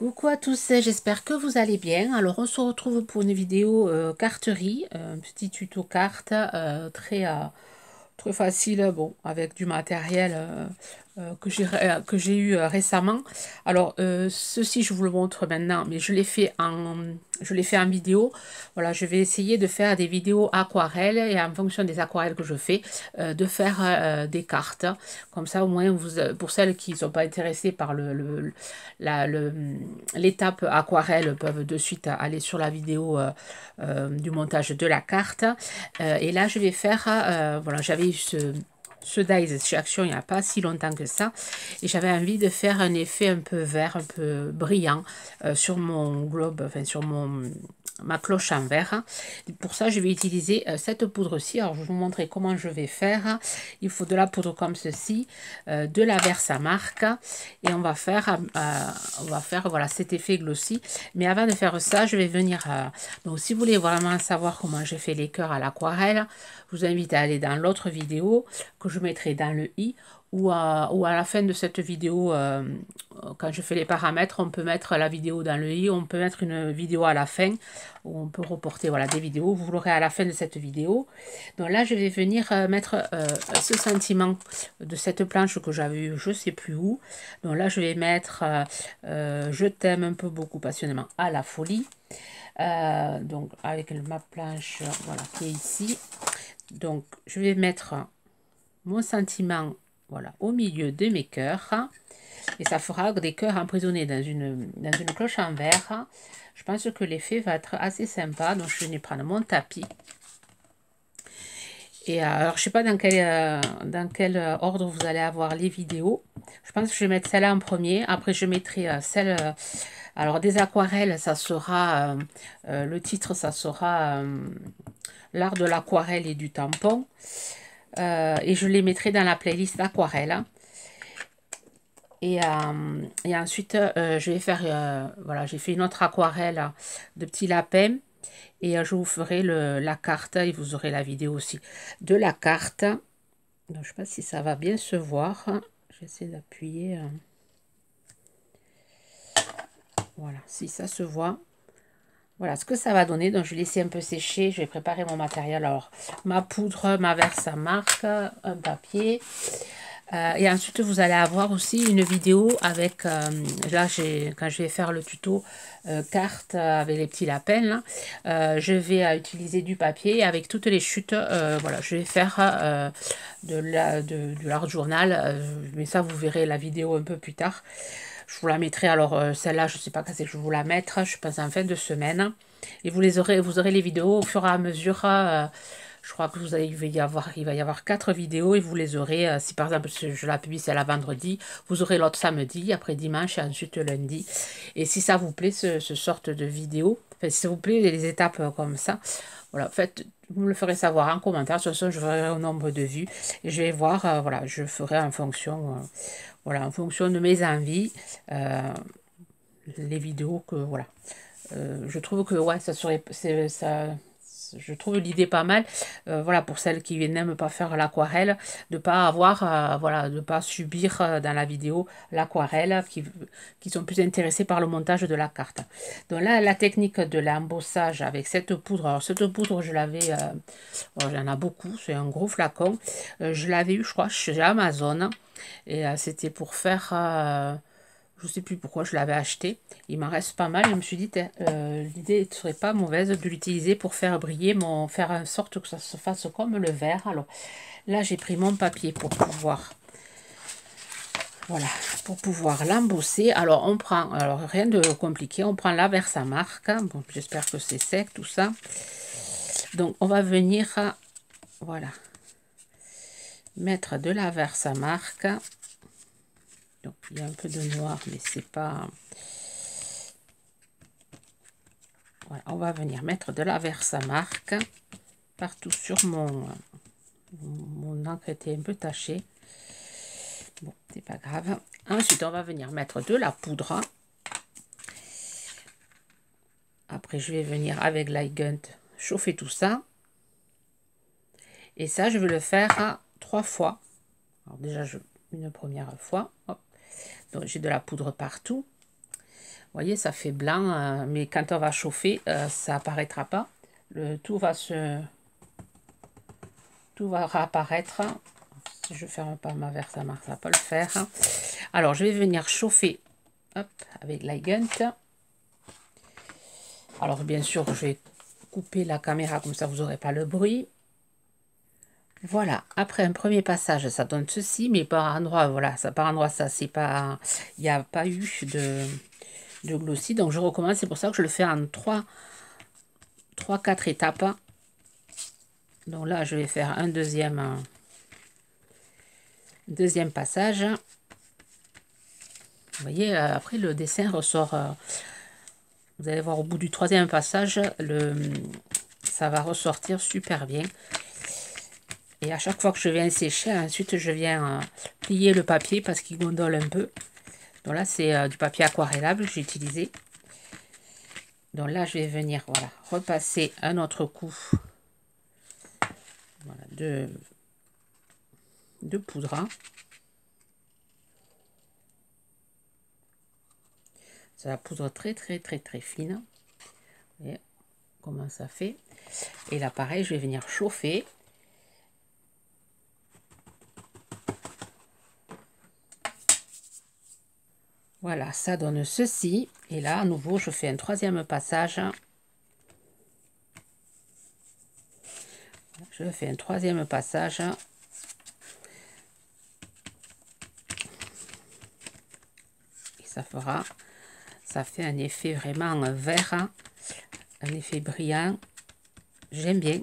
Coucou à tous, j'espère que vous allez bien. Alors on se retrouve pour une vidéo carterie, un petit tuto carte très facile, bon, avec du matériel que j'ai eu récemment. Alors ceci je vous le montre maintenant, mais je l'ai fait en vidéo. Voilà, je vais essayer de faire des vidéos aquarelles et en fonction des aquarelles que je fais, de faire des cartes. Comme ça au moins pour celles qui ne sont pas intéressées par l'étape aquarelle peuvent de suite aller sur la vidéo du montage de la carte. Et là je vais faire, voilà, j'avais eu ce dies chez Action il n'y a pas si longtemps que ça, et j'avais envie de faire un effet un peu vert, un peu brillant sur mon globe, enfin sur ma cloche en verre. Et pour ça je vais utiliser cette poudre-ci. Alors je vais vous montrer comment je vais faire. Il faut de la poudre comme ceci, de la Versamark, et on va faire voilà cet effet glossy. Mais avant de faire ça, je vais venir donc si vous voulez vraiment savoir comment j'ai fait les cœurs à l'aquarelle, je vous invite à aller dans l'autre vidéo que je mettrai dans le i, ou à la fin de cette vidéo, quand je fais les paramètres, on peut mettre la vidéo dans le i, on peut mettre une vidéo à la fin, où on peut reporter voilà, des vidéos, vous l'aurez à la fin de cette vidéo. Donc là, je vais venir mettre ce sentiment de cette planche que j'avais eu, je sais plus où. Donc là, je vais mettre je t'aime un peu beaucoup passionnément à la folie. Donc avec ma planche voilà, qui est ici. Donc je vais mettre mon sentiment voilà, au milieu de mes cœurs, et ça fera des cœurs emprisonnés dans une cloche en verre. Je pense que l'effet va être assez sympa. Donc je vais prendre mon tapis. Et alors je sais pas dans quel ordre vous allez avoir les vidéos. Je pense que je vais mettre celle-là en premier. Après je mettrai celle alors des aquarelles, ça sera le titre, ça sera l'art de l'aquarelle et du tampon. Et je les mettrai dans la playlist aquarelle. Et ensuite, je vais faire, voilà, j'ai fait une autre aquarelle de petits lapins. Et je vous ferai la carte, et vous aurez la vidéo aussi de la carte. Donc, je ne sais pas si ça va bien se voir. J'essaie d'appuyer. Voilà, si ça se voit. Voilà ce que ça va donner. Donc, je vais laisser un peu sécher. Je vais préparer mon matériel. Alors, ma poudre, ma Versamark, un papier. Et ensuite, vous allez avoir aussi une vidéo avec, là, quand je vais faire le tuto carte avec les petits lapins, là, je vais utiliser du papier avec toutes les chutes. Voilà, je vais faire de l'art journal, mais ça, vous verrez la vidéo un peu plus tard. Je vous la mettrai, alors celle-là, je ne sais pas quand c'est que je vais vous la mettre, je pense en fin de semaine. Et vous aurez les vidéos au fur et à mesure. Je crois que il va y avoir 4 vidéos, et vous les aurez, si par exemple je la publie celle-là vendredi, vous aurez l'autre samedi, après dimanche et ensuite lundi. Et si ça vous plaît, ce sorte de vidéo, enfin si ça vous plaît les étapes comme ça, voilà, faites, vous me le ferez savoir en commentaire. De toute façon, je verrai au nombre de vues et je vais voir, voilà, je ferai en fonction, voilà, en fonction de mes envies, les vidéos que, voilà. Je trouve que, ouais, ça serait, je trouve l'idée pas mal, voilà, pour celles qui n'aiment pas faire l'aquarelle, de pas avoir, voilà, de pas subir dans la vidéo l'aquarelle, qui sont plus intéressés par le montage de la carte. Donc là, la technique de l'embossage avec cette poudre, alors cette poudre, je l'avais, j'en a beaucoup, c'est un gros flacon, je l'avais eu, je crois, chez Amazon, et c'était pour faire... je ne sais plus pourquoi je l'avais acheté. Il m'en reste pas mal. Je me suis dit, l'idée ne serait pas mauvaise de l'utiliser pour faire briller faire en sorte que ça se fasse comme le verre. Alors là, j'ai pris mon papier pour pouvoir, voilà, pour pouvoir l'embosser. Alors on prend, alors rien de compliqué, on prend la Versamark. Bon, j'espère que c'est sec tout ça. Donc on va venir, voilà, mettre de la Versamark. Donc il y a un peu de noir, mais c'est pas... Voilà, on va venir mettre de la Versamark partout sur mon encre était un peu tachée. Bon, c'est pas grave. Ensuite, on va venir mettre de la poudre. Après, je vais venir avec l'iGunt chauffer tout ça. Et ça, je vais le faire 3 fois. Alors déjà, une première fois. Hop. Donc, j'ai de la poudre partout. voyez, ça fait blanc, mais quand on va chauffer, ça apparaîtra pas. Tout va réapparaître. Si je ferme pas ma verre, ça marche, ça va pas le faire. Alors, je vais venir chauffer, hop, avec l'Eigent. Alors, bien sûr, je vais couper la caméra, comme ça, vous n'aurez pas le bruit. Voilà, après un premier passage, ça donne ceci, mais par endroit, voilà, ça par endroit, ça, c'est pas... Il n'y a pas eu de glossy, donc je recommence, c'est pour ça que je le fais en 3-4 étapes. Donc là, je vais faire un deuxième passage. Vous voyez, après le dessin ressort, vous allez voir au bout du 3e passage, ça va ressortir super bien. Et à chaque fois que je viens sécher, ensuite je viens plier le papier parce qu'il gondole un peu. Donc là, c'est du papier aquarellable que j'ai utilisé. Donc là, je vais venir, voilà, repasser un autre coup, voilà, de poudre. C'est la poudre très fine. Vous voyez comment ça fait. Et là, pareil, je vais venir chauffer. Voilà, ça donne ceci. Et là, à nouveau, je fais un 3e passage. Je fais un 3e passage. Et ça fait un effet vraiment vert, un effet brillant. J'aime bien.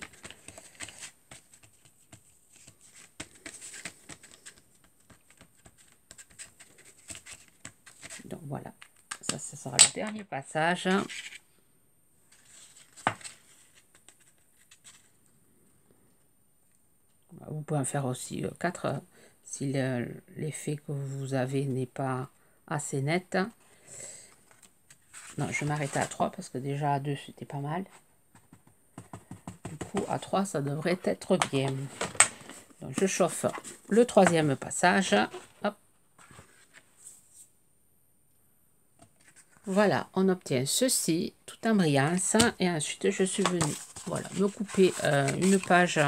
Donc voilà, ça sera le dernier passage. Vous pouvez en faire aussi 4 si l'effet que vous avez n'est pas assez net. Non, je vais m'arrêter à 3 parce que déjà à 2 c'était pas mal. Du coup à 3 ça devrait être bien. Donc je chauffe le 3e passage. Hop. Voilà, on obtient ceci tout en brillance. Et ensuite je suis venue, voilà, me couper une page,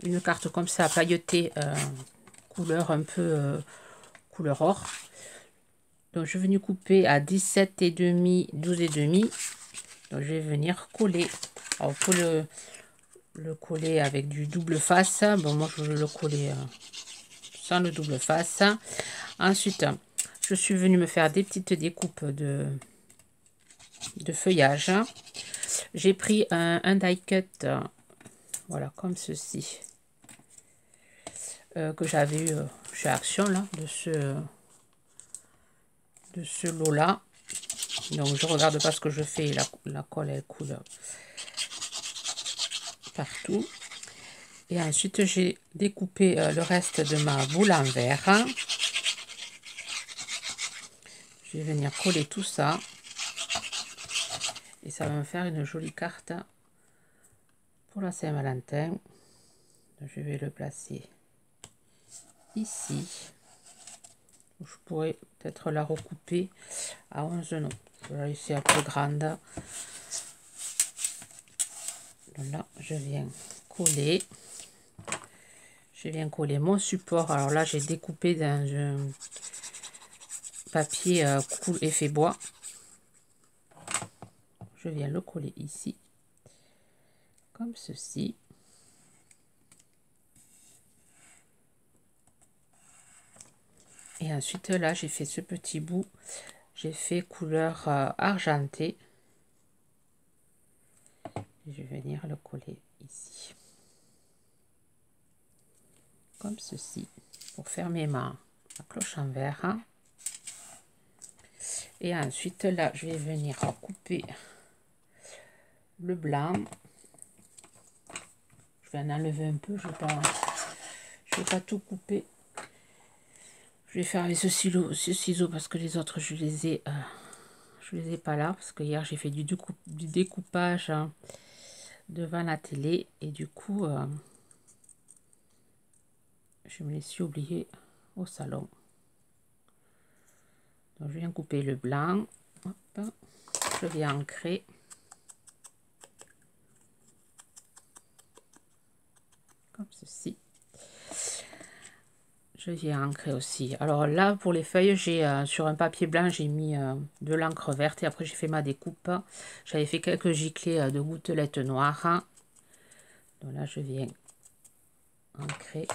une carte comme ça pailletée, couleur un peu couleur or. Donc je vais venir couper à 17,5, 12,5. Donc je vais venir coller. Alors pour le coller avec du double face, bon moi je vais le coller sans le double face. Ensuite je suis venue me faire des petites découpes de feuillage. J'ai pris un die cut, voilà, comme ceci, que j'avais eu chez Action, là, de ce lot là. Donc je regarde pas ce que je fais, la colle elle coule partout. Et ensuite j'ai découpé le reste de ma boule en verre. Je vais venir coller tout ça et ça va me faire une jolie carte pour la Saint-Valentin. Je vais le placer ici. Je pourrais peut-être la recouper à 11 nœuds. Je vais la laisser un peu grande. Donc là, je viens coller. Je viens coller mon support. Alors là, j'ai découpé dans un papier cool effet bois. Je viens le coller ici, comme ceci. Et ensuite, là, j'ai fait ce petit bout. J'ai fait couleur argentée. Je vais venir le coller ici. Comme ceci. Pour fermer ma cloche en verre. Et ensuite, là, je vais venir couper le blanc. Je vais en enlever un peu. Je vais pas tout couper. Je vais faire avec ce ciseau parce que les autres, je les ai pas là. Parce que hier, j'ai fait du découpage devant la télé. Et du coup, je me les suis oubliés au salon. Donc, je viens couper le blanc. Hop, je vais ancrer. Comme ceci. Je viens ancrer aussi. Alors là, pour les feuilles, j'ai sur un papier blanc, j'ai mis de l'encre verte et après j'ai fait ma découpe. J'avais fait quelques giclées de gouttelettes noires. Donc là, je viens ancrer.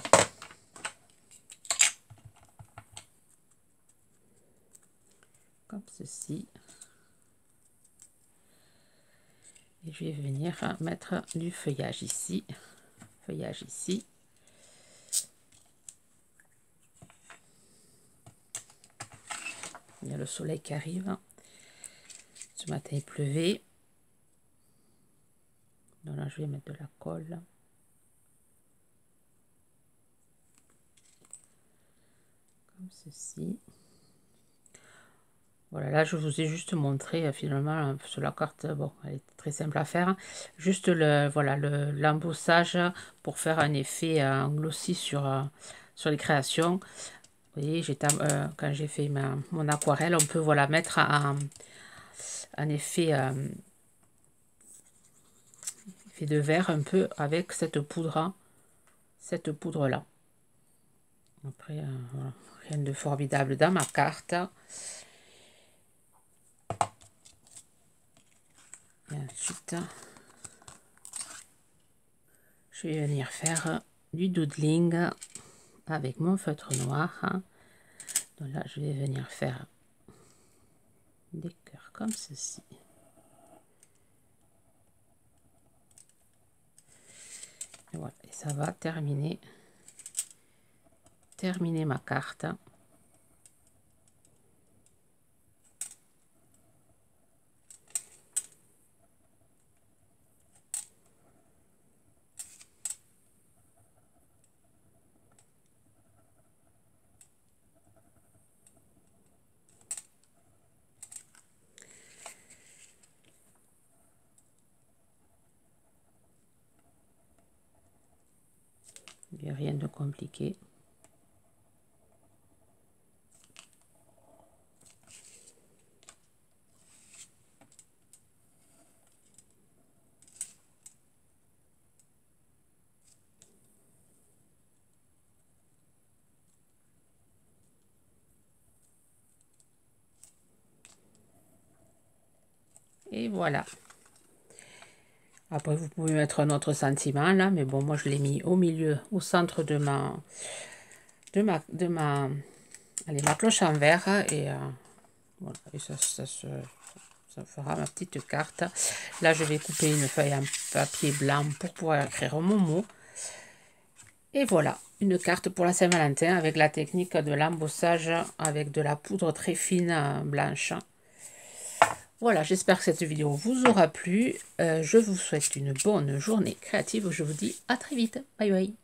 Comme ceci. Et je vais venir mettre du feuillage ici. Feuillage ici. Il y a le soleil qui arrive. Ce matin, il pleuvait. Donc là, je vais mettre de la colle. Comme ceci. Voilà, là, je vous ai juste montré finalement sur la carte. Bon, elle est très simple à faire. Juste voilà, l'embossage pour faire un effet glossy sur les créations. Vous voyez, quand j'ai fait mon aquarelle, on peut voilà, mettre un effet, effet de verre un peu avec cette poudre là. Après, voilà, rien de formidable dans ma carte. Et ensuite, je vais venir faire du doodling avec mon feutre noir. Donc là, je vais venir faire des cœurs comme ceci. Et voilà, et ça va terminer ma carte. Il n'y a rien de compliqué. Et voilà. Après, vous pouvez mettre un autre sentiment là, mais bon, moi je l'ai mis au milieu, au centre de ma cloche en verre et voilà, et ça fera ma petite carte. Là, je vais couper une feuille en papier blanc pour pouvoir écrire mon mot. Et voilà, une carte pour la Saint-Valentin avec la technique de l'embossage avec de la poudre très fine blanche. Voilà, j'espère que cette vidéo vous aura plu. Je vous souhaite une bonne journée créative. Je vous dis à très vite. Bye bye.